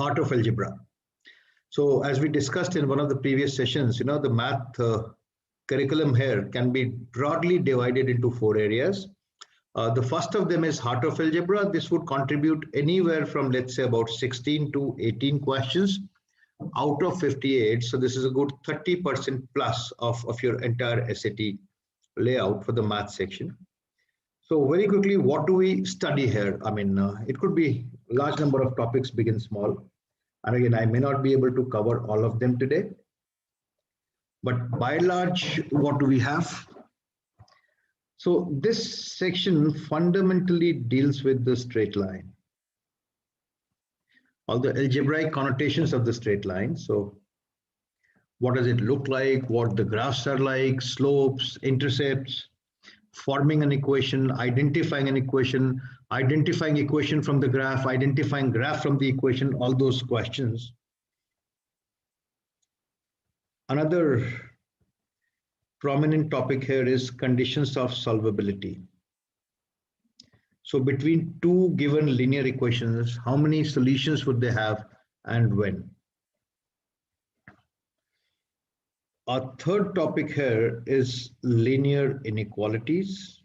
heart of algebra. So as we discussed in one of the previous sessions, the math curriculum here can be broadly divided into 4 areas. The first of them is heart of algebra. This would contribute anywhere from, let's say, about 16 to 18 questions out of 58. So this is a good 30% plus of your entire SAT layout for the math section. So very quickly, what do we study here? I mean, it could be a large number of topics, big and small. And again, I may not be able to cover all of them today. But by and large, what do we have? So this section fundamentally deals with the straight line, all the algebraic connotations of the straight line. So what does it look like? What the graphs are like, slopes, intercepts, forming an equation, identifying equation from the graph, identifying graph from the equation, all those questions. Another prominent topic here is conditions of solvability. So between two given linear equations, how many solutions would they have and when? Our third topic here is linear inequalities.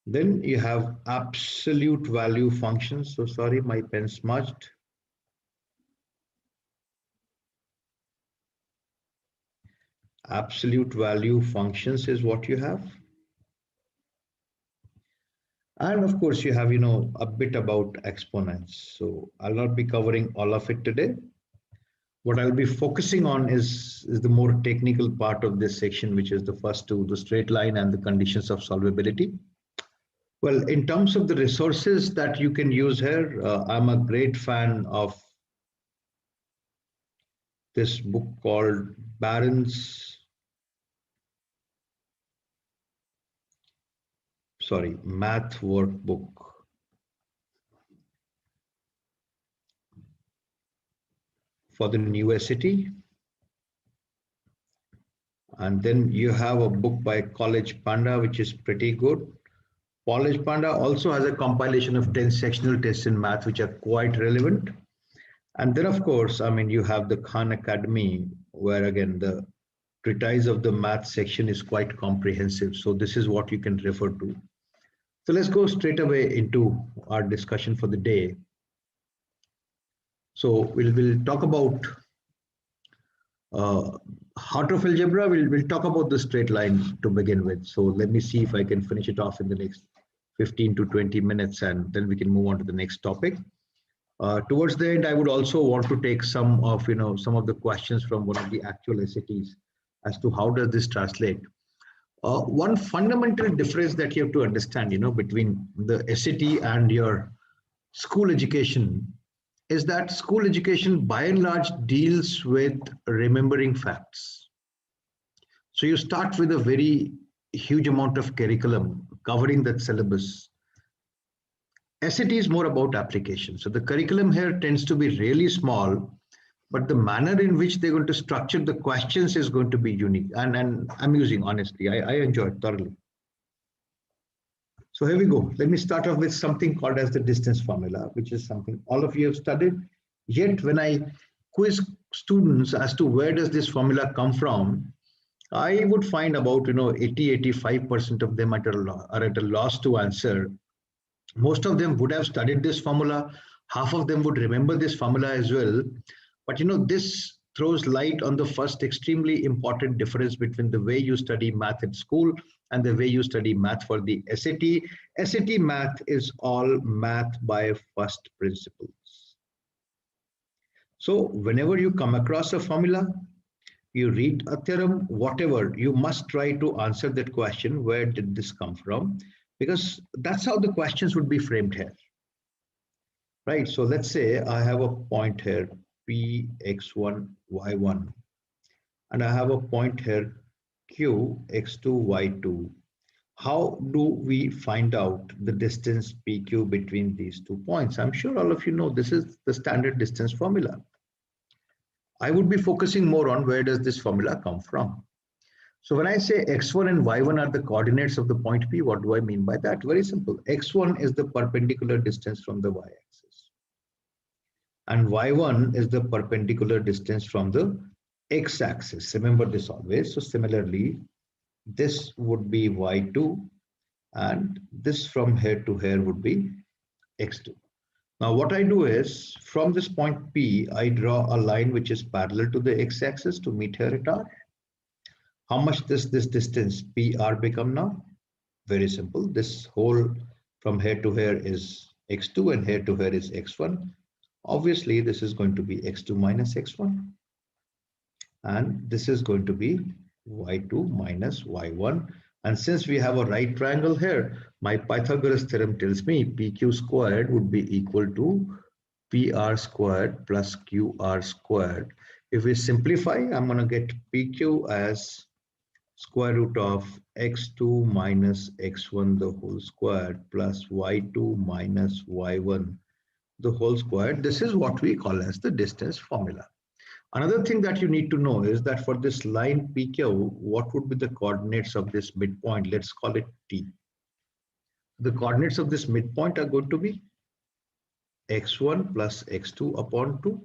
Then you have absolute value functions. So sorry, my pen smudged. Absolute value functions is what you have. And of course, you have, a bit about exponents. So I'll not be covering all of it today. What I'll be focusing on is the more technical part of this section, which is the first two, the straight line and the conditions of solvability. Well, in terms of the resources that you can use here, I'm a great fan of this book called Barron's Math Workbook. For the new SAT. And then you have a book by College Panda, which is pretty good. College Panda also has a compilation of 10 sectional tests in math, which are quite relevant. And then, of course, you have the Khan Academy, where again, the treatise of the math section is quite comprehensive. So this is what you can refer to. So let's go straight away into our discussion for the day. So we'll talk about heart of algebra. We'll talk about the straight line to begin with. So let me see if I can finish it off in the next 15 to 20 minutes, and then we can move on to the next topic. Towards the end, I would also want to take some of the questions from one of the actual SATs as to how does this translate. One fundamental difference that you have to understand, between the SAT and your school education is that school education by and large deals with remembering facts. So you start with a very huge amount of curriculum covering that syllabus. SAT is more about application. So the curriculum here tends to be really small, but the manner in which they're going to structure the questions is going to be unique and amusing, honestly. I enjoy it thoroughly. So here we go. Let me start off with something called as the distance formula, which is something all of you have studied. Yet when I quiz students as to where does this formula come from, I would find about 80–85% of them are at a loss to answer. Most of them would have studied this formula. Half of them would remember this formula as well. But this throws light on the first extremely important difference between the way you study math at school and the way you study math for the SAT. SAT math is all math by first principles. So whenever you come across a formula, you read a theorem, whatever, you must try to answer that question, where did this come from? Because that's how the questions would be framed here. Right, so let's say I have a point here, P, X1, Y1, and I have a point here, Q, X2, Y2. How do we find out the distance PQ between these 2 points? I'm sure all of you know this is the standard distance formula. I would be focusing more on where does this formula come from. So when I say x1 and y1 are the coordinates of the point P, what do I mean by that? Very simple. X1 is the perpendicular distance from the y-axis. And y1 is the perpendicular distance from the x-axis. Remember this always. So similarly, this would be y2 and this from here to here would be x2. Now what I do is from this point P, I draw a line which is parallel to the x-axis to meet here at R. How much this distance PR become now? Very simple. This whole from here to here is x2 and here to here is x1. Obviously, this is going to be x2 minus x1. And this is going to be y2 minus y1. And since we have a right triangle here, my Pythagoras theorem tells me PQ squared would be equal to PR squared plus QR squared. If we simplify, I'm going to get PQ as square root of x2 minus x1 the whole squared plus y2 minus y1 the whole squared. This is what we call as the distance formula. Another thing that you need to know is that for this line PQ, what would be the coordinates of this midpoint? Let's call it T. The coordinates of this midpoint are going to be x1 plus x2 upon 2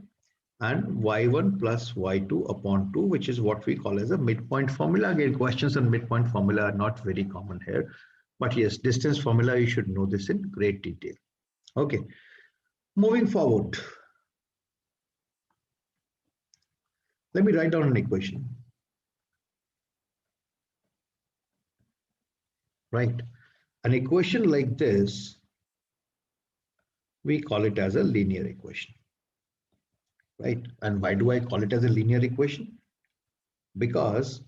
and y1 plus y2 upon 2, which is what we call as a midpoint formula. Again, questions on midpoint formula are not very common here. But yes, distance formula, you should know this in great detail. Okay, moving forward. Let me write down an equation. Right, an equation like this, we call it as a linear equation. Right, and why do I call it as a linear equation? Because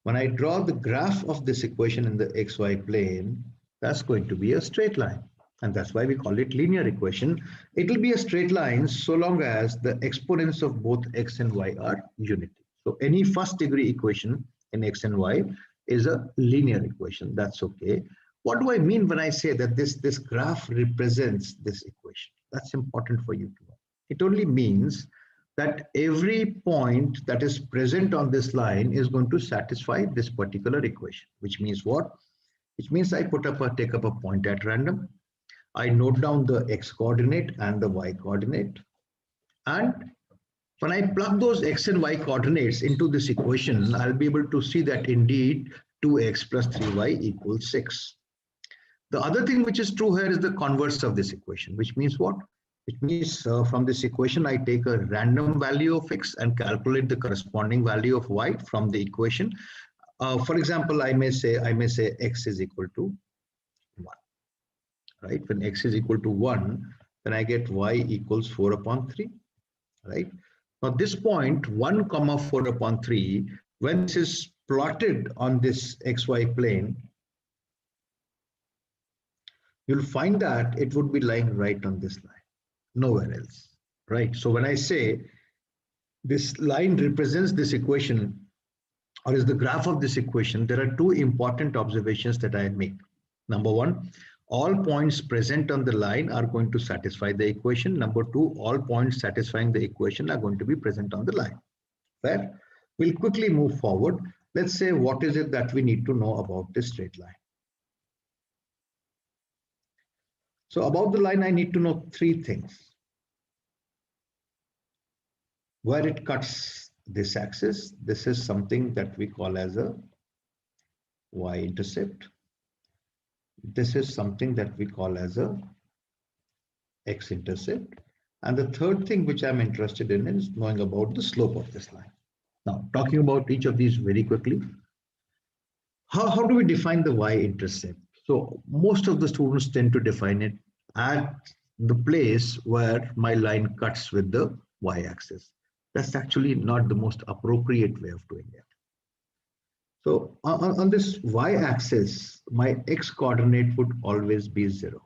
when I draw the graph of this equation in the xy plane, that's going to be a straight line. And that's why we call it linear equation. It will be a straight line so long as the exponents of both x and y are unity. So any first degree equation in x and y is a linear equation. That's okay. What do I mean when I say that this graph represents this equation? That's important for you to know. It only means that every point that is present on this line is going to satisfy this particular equation, which means what? Which means I take up a point at random. I note down the x coordinate and the y coordinate. And when I plug those x and y coordinates into this equation, I'll be able to see that indeed 2x plus 3y equals 6. The other thing which is true here is the converse of this equation, which means what? It means from this equation, I take a random value of x and calculate the corresponding value of y from the equation. For example, I may say x is equal to 1. Right? When x is equal to 1, then I get y equals 4 upon 3. Right? Now this point 1 comma 4 upon 3, when this is plotted on this xy plane, you'll find that it would be lying right on this line, nowhere else, right? So when I say this line represents this equation or is the graph of this equation, there are two important observations that I make. Number one, all points present on the line are going to satisfy the equation. Number two, all points satisfying the equation are going to be present on the line. Fair? We'll quickly move forward. Let's say what is it that we need to know about this straight line. So about the line, I need to know three things. Where it cuts this axis, this is something that we call as a y-intercept. This is something that we call as a x-intercept. And the third thing which I'm interested in is knowing about the slope of this line. Now, talking about each of these very quickly. How do we define the y-intercept? So most of the students tend to define it at the place where my line cuts with the y-axis. That's actually not the most appropriate way of doing it. So on this y-axis, my x-coordinate would always be 0.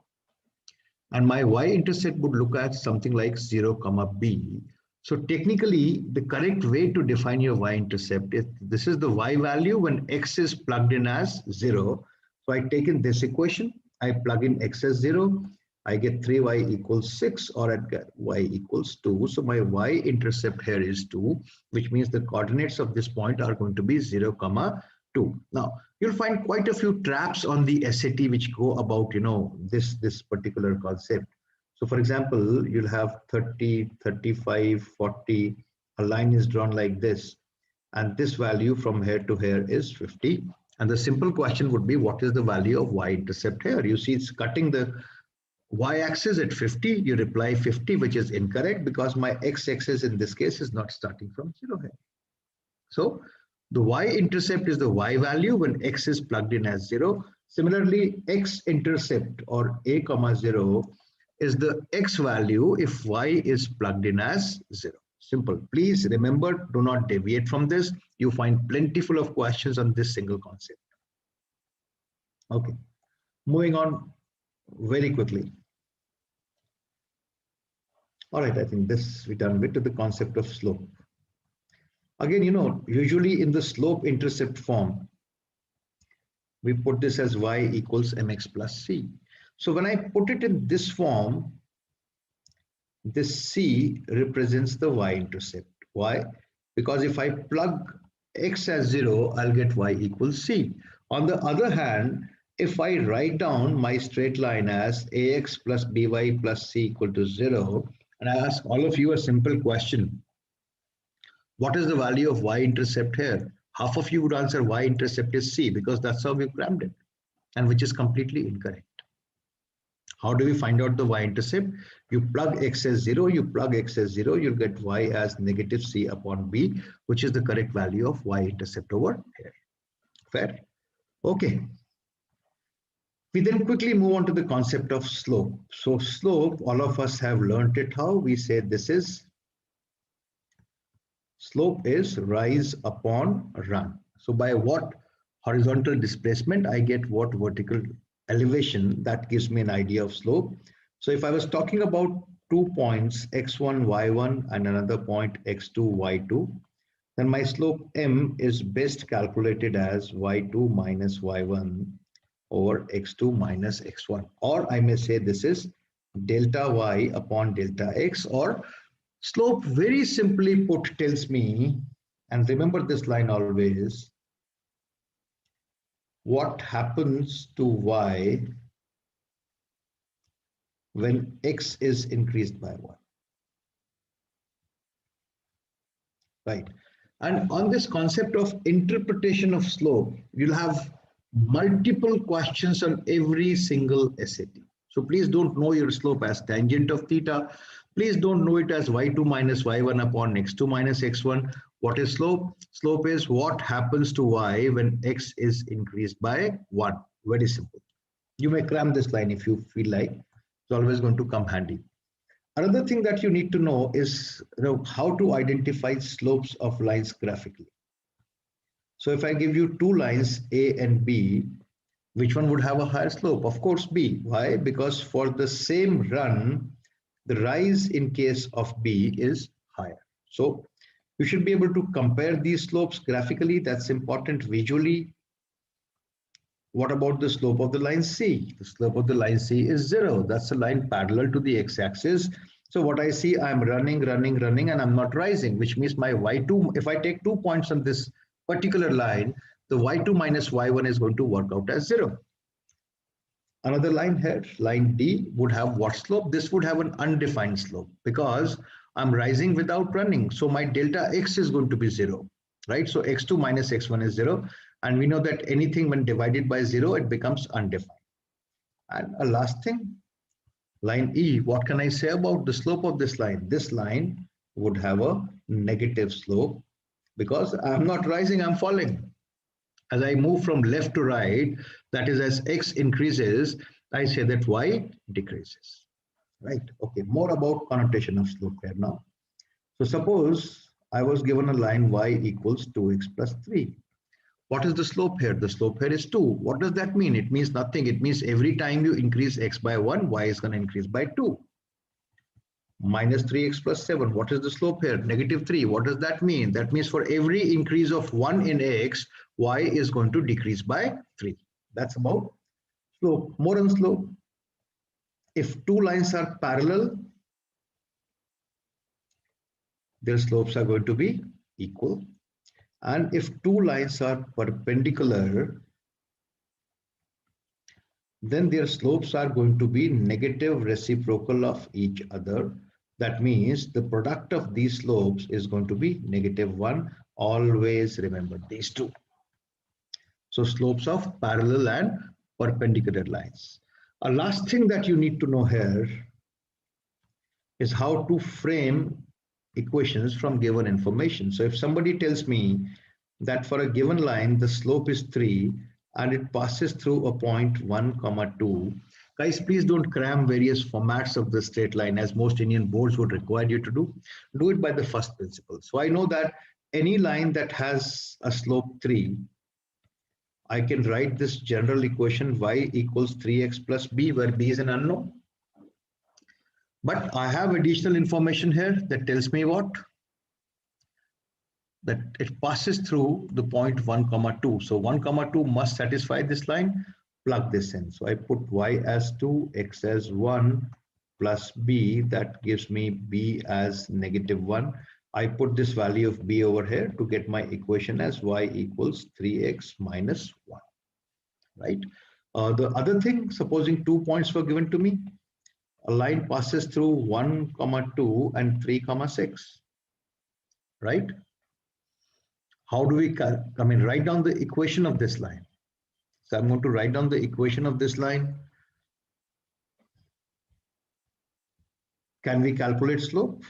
And my y-intercept would look at something like 0, b. So technically, the correct way to define your y-intercept is this is the y value when x is plugged in as 0. So I take in this equation, I plug in x as 0, I get 3y equals 6 or I get y equals 2. So my y-intercept here is 2, which means the coordinates of this point are going to be 0, 2. Now, you'll find quite a few traps on the SAT which go about, this particular concept. So for example, you'll have 30, 35, 40, a line is drawn like this, and this value from here to here is 50. And the simple question would be, what is the value of y-intercept here? You see it's cutting the y-axis at 50, you reply 50, which is incorrect because my x-axis in this case is not starting from 0 here. So the y-intercept is the y value when x is plugged in as 0. Similarly, x-intercept or a comma 0 is the x value if y is plugged in as 0. Simple. Please remember, do not deviate from this. You find plentiful of questions on this single concept. Okay, moving on very quickly. All right, I think this we done with to the concept of slope. Again, usually in the slope intercept form, we put this as y equals mx plus c. So when I put it in this form, this c represents the y-intercept. Why? Because if I plug x as 0, I'll get y equals c. On the other hand, if I write down my straight line as ax plus by plus c equal to 0, and I ask all of you a simple question, what is the value of y-intercept here? Half of you would answer y-intercept is c because that's how we crammed it, and which is completely incorrect. How do we find out the y-intercept? You plug x as 0, you plug x as 0, you'll get y as negative c upon b, which is the correct value of y-intercept over here. Fair? Okay. We then quickly move on to the concept of slope. So slope, all of us have learned it how. We say this is, slope is rise upon run. So by what horizontal displacement I get what vertical elevation, that gives me an idea of slope. So if I was talking about 2 points x1, y1 and another point x2, y2, then my slope m is best calculated as y2 minus y1 over x2 minus x1. Or I may say this is delta y upon delta x, or slope very simply put tells me, and remember this line always, what happens to y when x is increased by 1. Right. And on this concept of interpretation of slope, you'll have multiple questions on every single SAT. So please don't know your slope as tangent of theta. Please don't know it as y2 minus y1 upon x2 minus x1. What is slope? Slope is what happens to y when x is increased by 1. Very simple. You may cram this line if you feel like. It's always going to come handy. Another thing that you need to know is how to identify slopes of lines graphically. So if I give you two lines A and B, which one would have a higher slope? Of course B. Why? Because for the same run, the rise in case of B is higher. So you should be able to compare these slopes graphically. That's important visually. What about the slope of the line C? The slope of the line C is 0. That's a line parallel to the x-axis. So what I see, I'm running, and I'm not rising, which means my y2, if I take 2 points on this particular line, the y2 minus y1 is going to work out as 0. Another line here, line D, would have what slope? This would have an undefined slope because I'm rising without running. So my delta x is going to be 0, right? So x2 minus x1 is 0. And we know that anything when divided by 0, it becomes undefined. And a last thing, line E, what can I say about the slope of this line? This line would have a negative slope because I'm not rising, I'm falling. As I move from left to right, that is as x increases, I say that y decreases, right? Okay, more about connotation of slope here now. So suppose I was given a line y equals 2x plus 3. What is the slope here? The slope here is 2. What does that mean? It means nothing. It means every time you increase x by 1, y is going to increase by 2. Minus 3x plus 7. What is the slope here? Negative 3. What does that mean? That means for every increase of 1 in x, y is going to decrease by 3. That's about slope. More on slope. If two lines are parallel, their slopes are going to be equal. And if two lines are perpendicular, then their slopes are going to be negative reciprocal of each other. That means the product of these slopes is going to be -1. Always remember these two. So slopes of parallel and perpendicular lines. A last thing that you need to know here is how to frame equations from given information. So if somebody tells me that for a given line, the slope is 3 and it passes through a point 1, 2. Guys, please don't cram various formats of the straight line as most Indian boards would require you to do. Do it by the first principle. So I know that any line that has a slope 3, I can write this general equation y equals 3x plus b, where b is an unknown. But I have additional information here that tells me what? That it passes through the point 1, 2. So 1, 2 must satisfy this line. Plug this in. So I put y as 2, x as 1 plus b. That gives me b as -1. I put this value of b over here to get my equation as y equals 3x minus 1. Right? The other thing, supposing 2 points were given to me, a line passes through 1, 2 and 3, 6. Right? How do we, write down the equation of this line? So I'm going to write down the equation of this line. Can we calculate slope?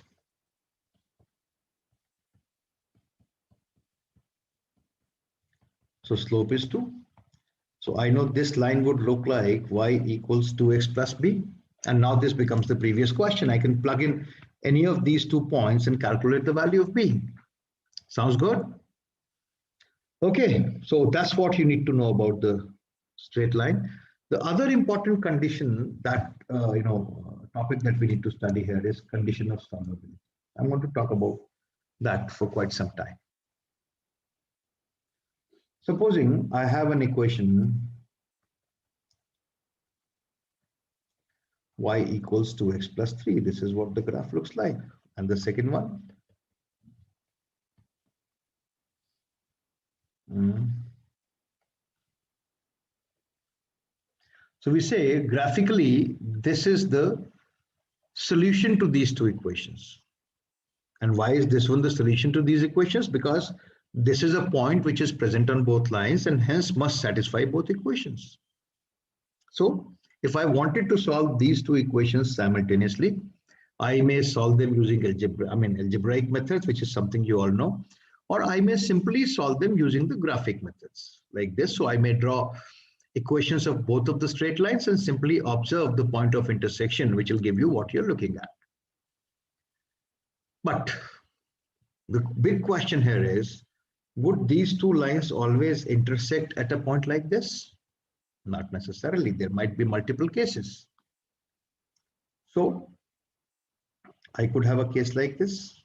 So slope is 2. So I know this line would look like y equals 2x plus b. And now this becomes the previous question. I can plug in any of these 2 points and calculate the value of b. Sounds good? Okay, so that's what you need to know about the straight line. The other important condition that, topic that we need to study here is condition of solvability. I'm going to talk about that for quite some time. Supposing I have an equation y equals 2x plus 3. This is what the graph looks like. And the second one. So we say graphically, this is the solution to these two equations. And why is this one the solution to these equations? Because this is a point which is present on both lines and hence must satisfy both equations. So if I wanted to solve these two equations simultaneously, I may solve them using algebraic methods, which is something you all know, or I may simply solve them using the graphic methods like this. So I may draw equations of both of the straight lines and simply observe the point of intersection, which will give you what you're looking at. But the big question here is, would these two lines always intersect at a point like this? Not necessarily. There might be multiple cases. So I could have a case like this,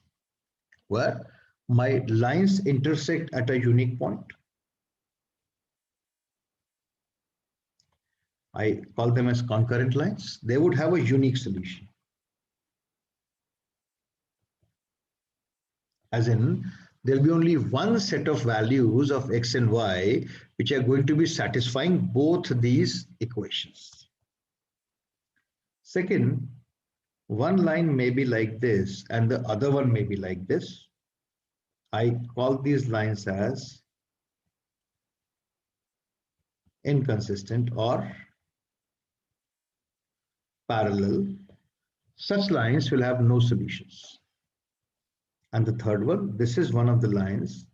where my lines intersect at a unique point. I call them as concurrent lines. They would have a unique solution. As in, there'll be only one set of values of x and y which are going to be satisfying both these equations. Second, one line may be like this and the other one may be like this. I call these lines as inconsistent or parallel. Such lines will have no solutions. And the third one, this is one of the lines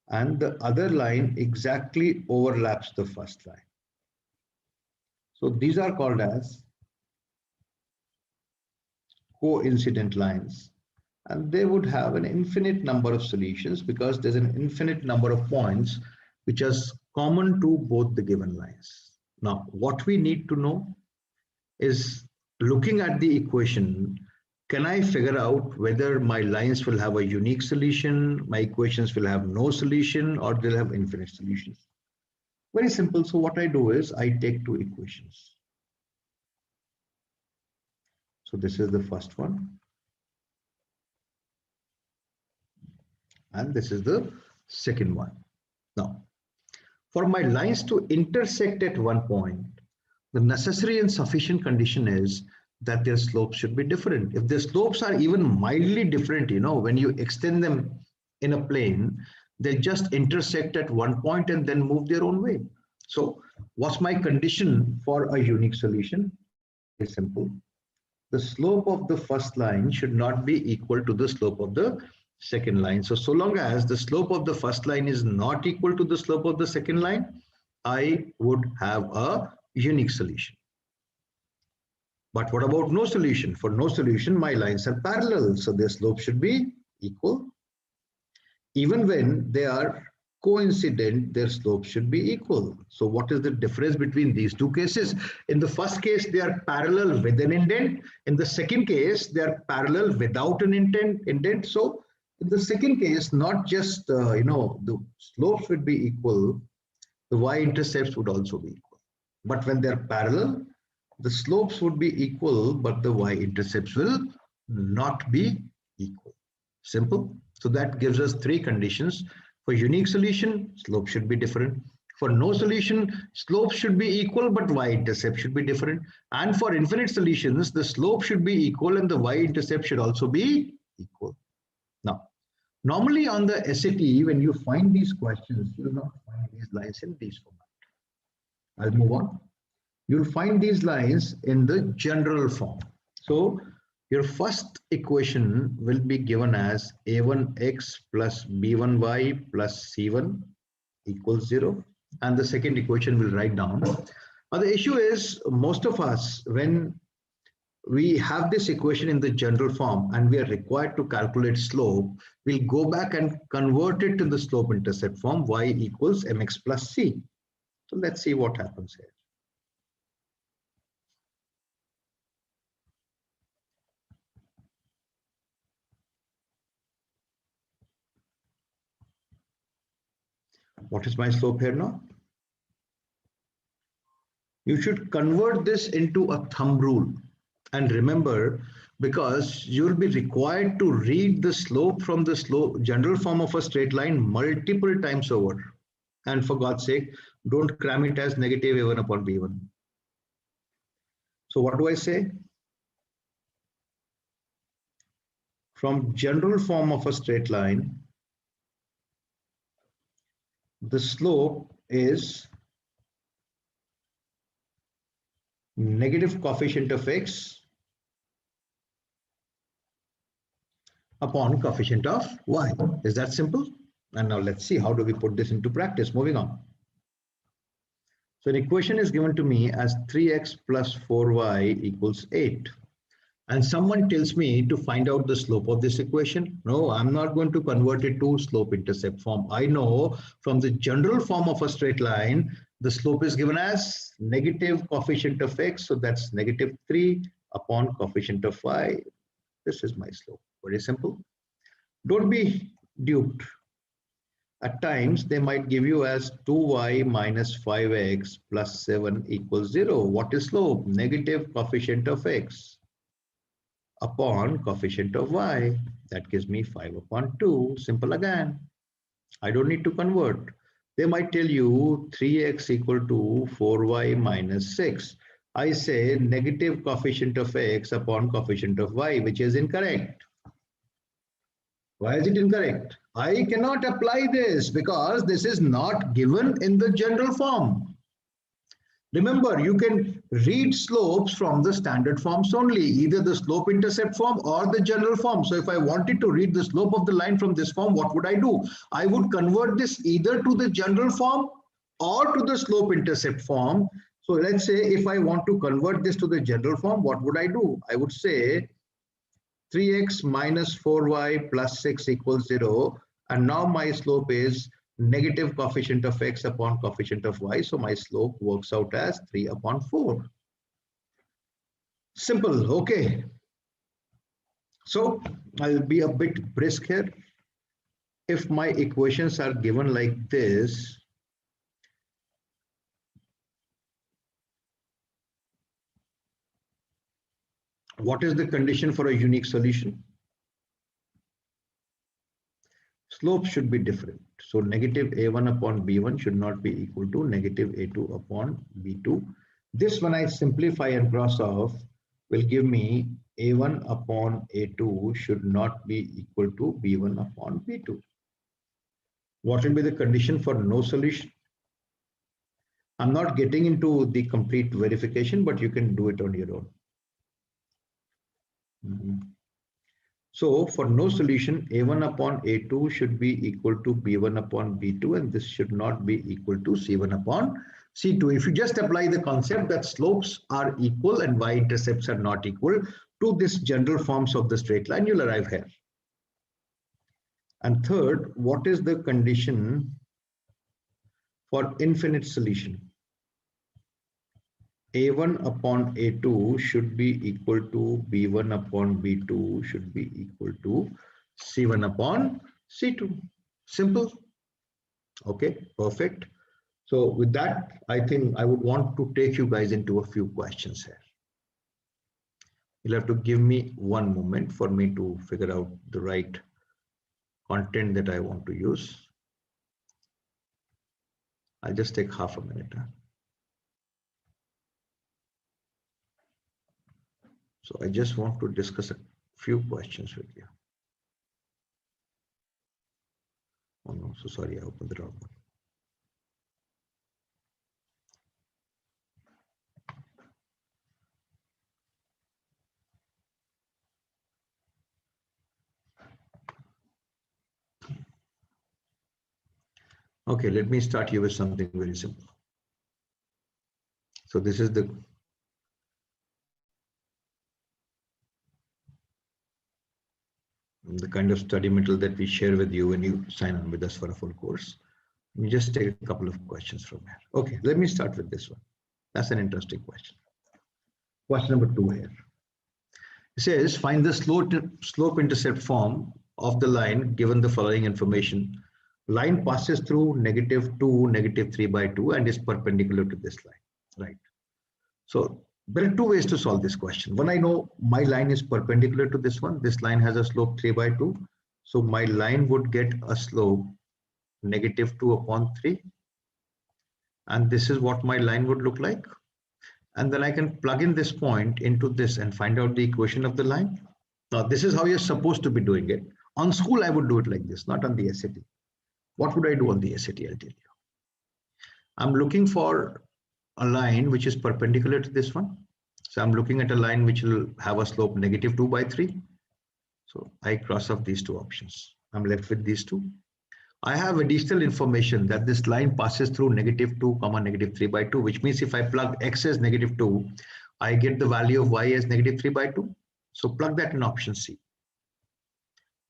and the other line exactly overlaps the first line. So these are called as coincident lines, and they would have an infinite number of solutions because there's an infinite number of points which are common to both the given lines. Now, what we need to know is, looking at the equation, can I figure out whether my lines will have a unique solution, my equations will have no solution, or they'll have infinite solutions? Very simple. So what I do is I take two equations. So this is the first one. And this is the second one. Now, for my lines to intersect at one point, the necessary and sufficient condition is that their slopes should be different. If their slopes are even mildly different, when you extend them in a plane, they just intersect at one point and then move their own way. So what's my condition for a unique solution? It's simple. The slope of the first line should not be equal to the slope of the second line. So long as the slope of the first line is not equal to the slope of the second line, I would have a unique solution. But what about no solution? For no solution, my lines are parallel, so their slope should be equal. Even when they are coincident, their slope should be equal. So what is the difference between these two cases? In the first case, they are parallel with an indent. In the second case, they are parallel without an indent. So in the second case, not just the slopes would be equal, the y-intercepts would also be equal. But when they're parallel, the slopes would be equal, but the y-intercepts will not be equal. Simple. So that gives us three conditions. For unique solution, slope should be different. For no solution, slope should be equal, but y-intercept should be different. And for infinite solutions, the slope should be equal and the y-intercept should also be equal. Now, normally on the SAT, when you find these questions, you will not find these lines in these format. I'll move on. You'll find these lines in the general form. So your first equation will be given as a1x plus b1y plus c1 equals 0. And the second equation we'll write down. Now the issue is, most of us, when we have this equation in the general form and we are required to calculate slope, we'll go back and convert it to the slope intercept form, y equals mx plus c. So let's see what happens here. What is my slope here now? You should convert this into a thumb rule. And remember, because you'll be required to read the slope from the general form of a straight line multiple times over. And for God's sake, don't cram it as negative a1 upon b1. So what do I say? From general form of a straight line, the slope is negative coefficient of x upon coefficient of y. Is that simple? And now let's see, how do we put this into practice? Moving on. So an equation is given to me as 3x plus 4y equals 8. And someone tells me to find out the slope of this equation. No, I'm not going to convert it to slope intercept form. I know from the general form of a straight line, the slope is given as negative coefficient of x. So that's negative 3 upon coefficient of y. This is my slope. Very simple. Don't be duped. At times, they might give you as 2y minus 5x plus 7 equals 0. What is slope? Negative coefficient of x upon coefficient of y. That gives me 5 upon 2. Simple again. I don't need to convert. They might tell you 3x equal to 4y minus 6. I say negative coefficient of x upon coefficient of y, which is incorrect. Why is it incorrect? I cannot apply this because this is not given in the general form. Remember, you can read slopes from the standard forms only, either the slope intercept form or the general form. So if I wanted to read the slope of the line from this form, what would I do? I would convert this either to the general form or to the slope intercept form. So let's say if I want to convert this to the general form, what would I do? I would say 3x minus 4y plus 6 equals 0. And now my slope is negative coefficient of x upon coefficient of y. So my slope works out as 3 upon 4. Simple. Okay. So I'll be a bit brisk here. If my equations are given like this, what is the condition for a unique solution? slopes should be different. So negative a1 upon b1 should not be equal to negative a2 upon b2. This, when I simplify and cross off, will give me a1 upon a2 should not be equal to b1 upon b2. What will be the condition for no solution? I'm not getting into the complete verification, but you can do it on your own. So for no solution, a1 upon a2 should be equal to b1 upon b2, and this should not be equal to c1 upon c2. If you just apply the concept that slopes are equal and y-intercepts are not equal to this general forms of the straight line, you'll arrive here. And third, what is the condition for infinite solution? a1 upon a2 should be equal to b1 upon b2 should be equal to c1 upon c2. Simple. Okay, perfect. So with that, I think I would want to take you guys into a few questions here. You'll have to give me one moment for me to figure out the right content that I want to use. I'll just take half a minute. So I just want to discuss a few questions with you. Oh no, so sorry, I opened the wrong one. Okay, let me start here with something very simple. So this is the kind of study material that we share with you when you sign on with us for a full course. Let me just take a couple of questions from here. Okay, let me start with this one. That's an interesting question. Question number 2 here. It says, find the slope-intercept form of the line given the following information. Line passes through -2, -3/2 and is perpendicular to this line, right? So there are 2 ways to solve this question. One, I know my line is perpendicular to this one. This line has a slope 3/2. So my line would get a slope -2 upon 3. And this is what my line would look like. And then I can plug in this point into this and find out the equation of the line. Now, this is how you're supposed to be doing it. On school, I would do it like this, not on the SAT. What would I do on the SAT? I'll tell you. I'm looking for a line which is perpendicular to this one. So I'm looking at a line which will have a slope -2/3. So I cross off these 2 options. I'm left with these 2. I have additional information that this line passes through -2, -3/2, which means if I plug x as -2, I get the value of y as -3/2. So plug that in option C.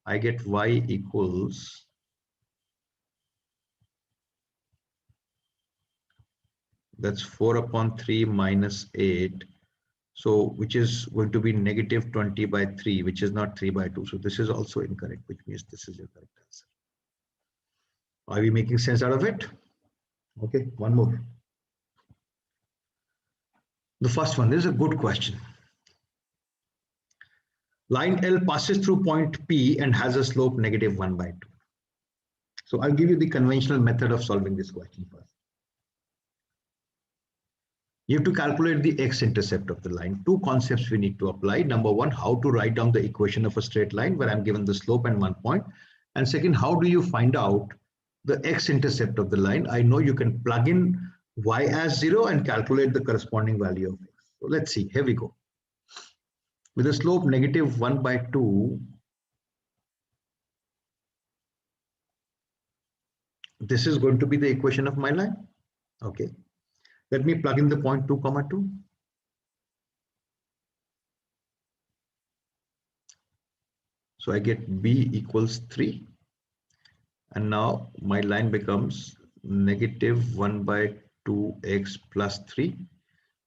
I get y equals that's 4/3 minus 8. So which is going to be -20/3, which is not 3/2. So this is also incorrect, which means this is your correct answer. Are we making sense out of it? Okay, one more. The first one is a good question. Line L passes through point P and has a slope -1/2. So I'll give you the conventional method of solving this question first. You have to calculate the x-intercept of the line. 2 concepts we need to apply. Number 1, how to write down the equation of a straight line where I'm given the slope and 1 point. And second, how do you find out the x-intercept of the line? I know you can plug in y as 0 and calculate the corresponding value of x. So let's see, here we go. With a slope -1/2, this is going to be the equation of my line. Okay. Let me plug in the point 2, 2. So I get b equals 3. And now my line becomes -1/2x plus 3.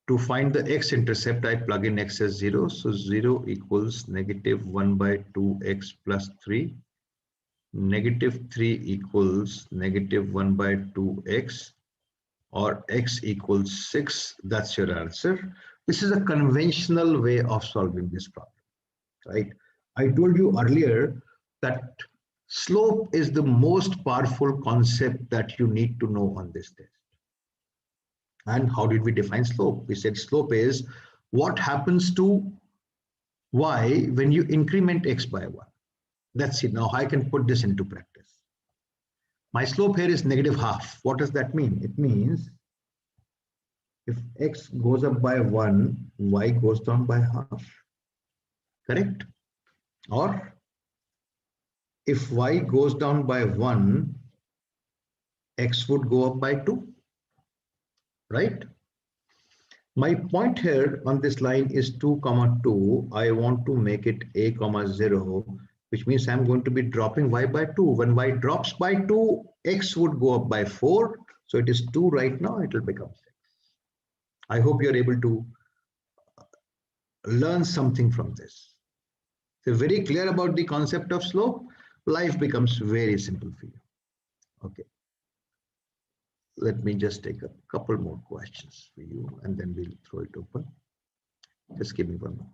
To find the x-intercept, I plug in x as 0. So 0 equals -1/2x plus 3. -3 equals -1/2x. Or x equals 6, that's your answer. This is a conventional way of solving this problem, right? I told you earlier that Slope is the most powerful concept that you need to know on this test. And how did we define slope? We said slope is what happens to y when you increment x by 1. That's it. Now I can put this into practice. My slope here is negative half. What does that mean? It means if x goes up by 1, y goes down by half. Correct? Or if y goes down by 1, x would go up by 2. Right? My point here on this line is 2, 2. I want to make it a, 0, which means I'm going to be dropping y by 2. When y drops by 2, x would go up by 4. So it is 2 right now, it will become 6. I hope you're able to learn something from this. So very clear about the concept of slope, life becomes very simple for you. Okay. Let me just take a couple more questions for you and then we'll throw it open. Just give me one moment.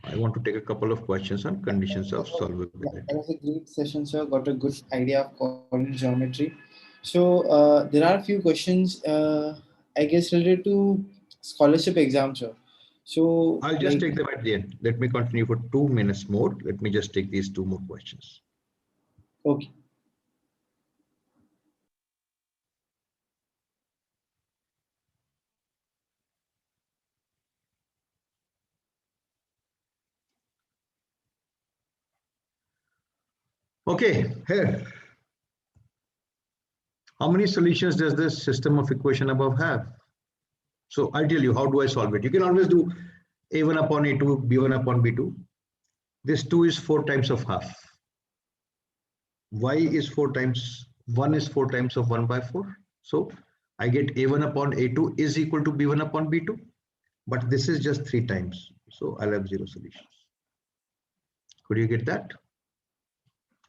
I want to take a couple of questions on conditions of solvability. That was a great session, sir. Got a good idea of coordinate geometry. So there are a few questions, I guess, related to scholarship exams, sir. So I'll just take them at the end. Let me continue for 2 minutes more. Let me just take these 2 more questions. Okay. Okay, here. How many solutions does this system of equation above have? So I'll tell you, how do I solve it? You can always do a1 upon a2, b1 upon b2. This 2 is 4 times of half. Y is 4 times, 1 is 4 times of 1 by 4. So I get a1 upon a2 is equal to b1 upon b2. But this is just 3 times. So I'll have 0 solutions. Could you get that?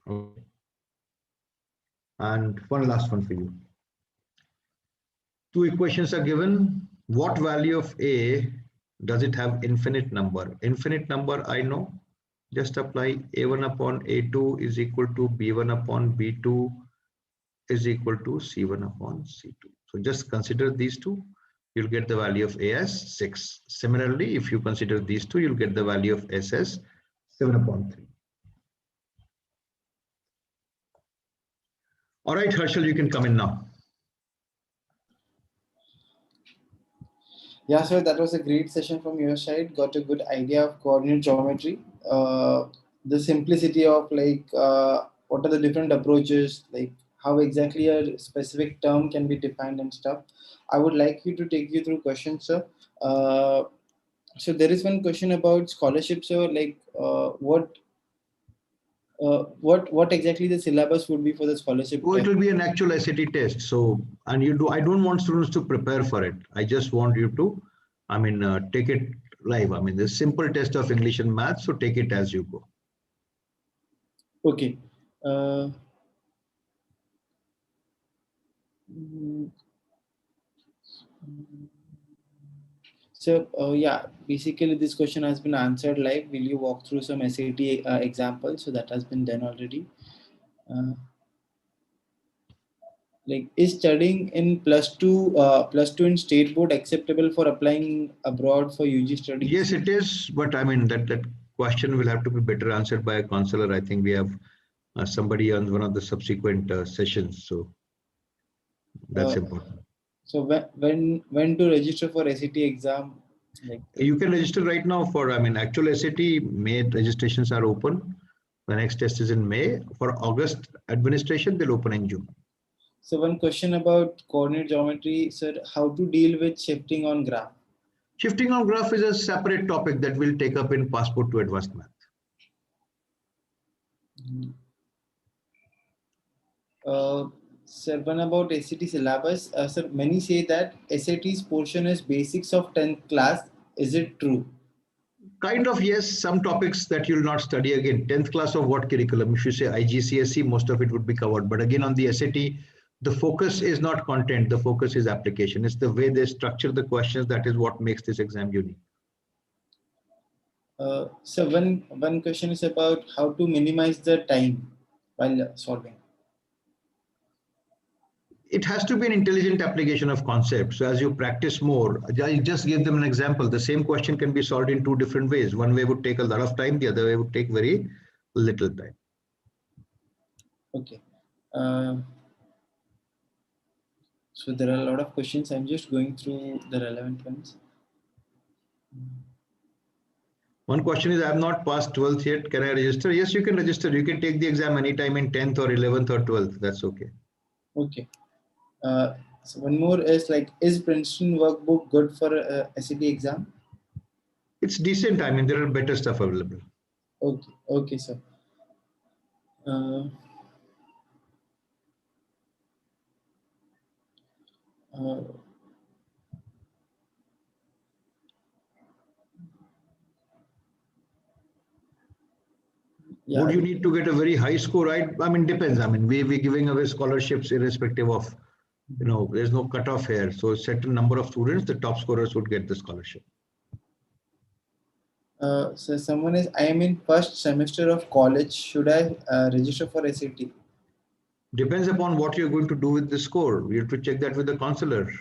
Okay. And one last one for you. 2 equations are given. What value of A does it have infinite number? Infinite number I know. Just apply a1 upon a2 is equal to b1 upon b2 is equal to c1 upon c2. So just consider these two. You'll get the value of A as 6. Similarly, if you consider these two, you'll get the value of S as 7 upon 3. All right, Harshal, you can come in now. Yeah, sir, that was a great session from your side. Got a good idea of coordinate geometry. The simplicity of what are the different approaches, like how exactly a specific term can be defined and stuff. I would like you to take you through questions, sir. So there is one question about scholarships, sir. Like what exactly the syllabus would be for the scholarship? Oh, it will be an actual SAT test. So, and I don't want students to prepare for it. I just want you to, take it live. The simple test of English and math. So take it as you go. Okay. So yeah, basically this question has been answered live. Will you walk through some SAT examples? So that has been done already. Like, is studying in plus two in state board acceptable for applying abroad for UG studies? Yes, it is. But that question will have to be better answered by a counselor. I think we have somebody on one of the subsequent sessions. So that's important. So when to register for SAT exam? You can register right now for, actual SAT. May registrations are open. The next test is in May. For August administration, they'll open in June. So one question about coordinate geometry, sir, how to deal with shifting on graph? Shifting on graph is a separate topic that we'll take up in Passport to Advanced Math. Sir, one about SAT syllabus. Sir, many say that SAT's portion is basics of 10th class. Is it true? Kind of, yes. Some topics that you'll not study again. 10th class of what curriculum? If you say IGCSE, most of it would be covered. But again, on the SAT, the focus is not content, the focus is application. It's the way they structure the questions that is what makes this exam unique. So one question is about how to minimize the time while solving. It has to be an intelligent application of concepts. So as you practice more, I'll just give them an example. The same question can be solved in two different ways. One way would take a lot of time, the other way would take very little time. Okay. So there are a lot of questions. I'm just going through the relevant ones. One question is, I have not passed 12th yet. Can I register? Yes, you can register. You can take the exam anytime in 10th or 11th or 12th. That's okay. Okay. So one more is like, is Princeton workbook good for SAT exam? It's decent. I mean, there are better stuff available. Okay. Okay, sir. Yeah. Would you need to get a very high score? I mean, depends. I mean, we're giving away scholarships irrespective of, there's no cutoff here. So a certain number of students, the top scorers would get the scholarship. So someone is, I am in first semester of college. Should I register for SAT? Depends upon what you're going to do with the score. You have to check that with the counselor.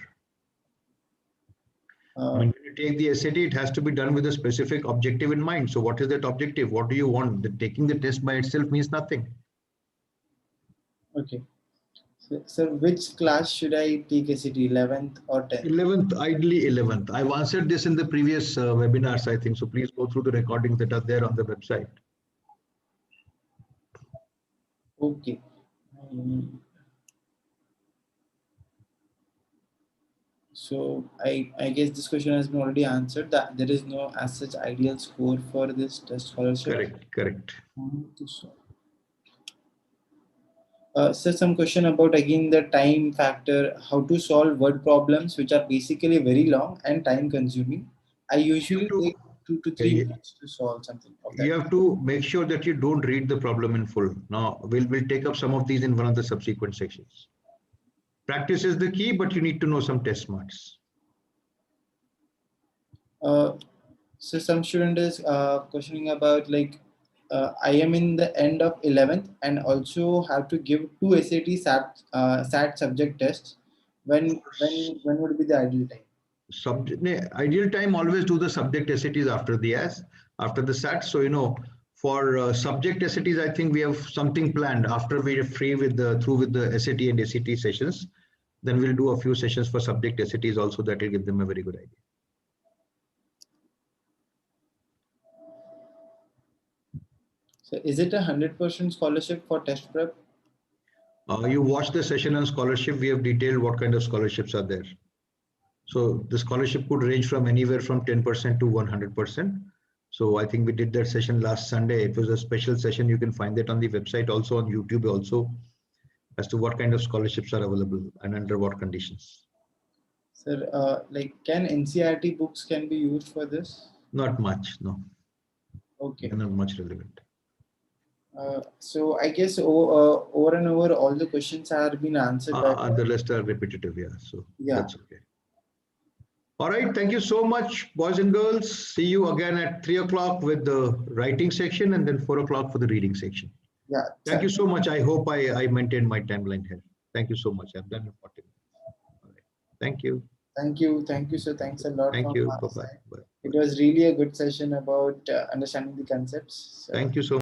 When you take the SAT, it has to be done with a specific objective in mind. So what is that objective? What do you want? Taking the test by itself means nothing. Okay. So which class should I take SAT, 11th or 10th? 11th, ideally 11th. I've answered this in the previous webinars, I think. So please go through the recordings that are there on the website. Okay. So I guess this question has been already answered, that there is no as such ideal score for this test scholarship. Correct. So some question about again the time factor, how to solve word problems which are basically very long and time consuming. I usually take 2 to 3 minutes to solve something of that. You have to make sure that you don't read the problem in full. Now we'll take up some of these in one of the subsequent sections. Practice is the key, but you need to know some test smarts. So some student is questioning about like, I am in the end of 11th and also have to give 2 SAT SAT subject tests. When would be the ideal time? Ideal time, always do the subject SATs after the SAT. So for subject SATs, I think we have something planned after we are through with the SAT and SAT sessions. Then we'll do a few sessions for subject SATs also. That will give them a very good idea. So is it 100% scholarship for test prep? You watch the session on scholarship. We have detailed what kind of scholarships are there. So the scholarship could range from anywhere from 10% to 100%. So I think we did that session last Sunday. It was a special session. You can find that on the website, also on YouTube also, as to what kind of scholarships are available and under what conditions. Sir, like can NCERT books can be used for this? Not much, no. Okay. They're not much relevant. So I guess over and over all the questions have been answered. The rest are repetitive, yeah. So yeah, that's okay. All right, thank you so much, boys and girls. See you again at 3 o'clock with the writing section and then 4 o'clock for the reading section. Yeah. Thank you so much. I hope I maintained my timeline here. Thank you so much. I've done 40 minutes. All right. Thank you. Thank you, sir. Thanks a lot. Thank you. Bye-bye. It was really a good session about understanding the concepts. Thank you so much.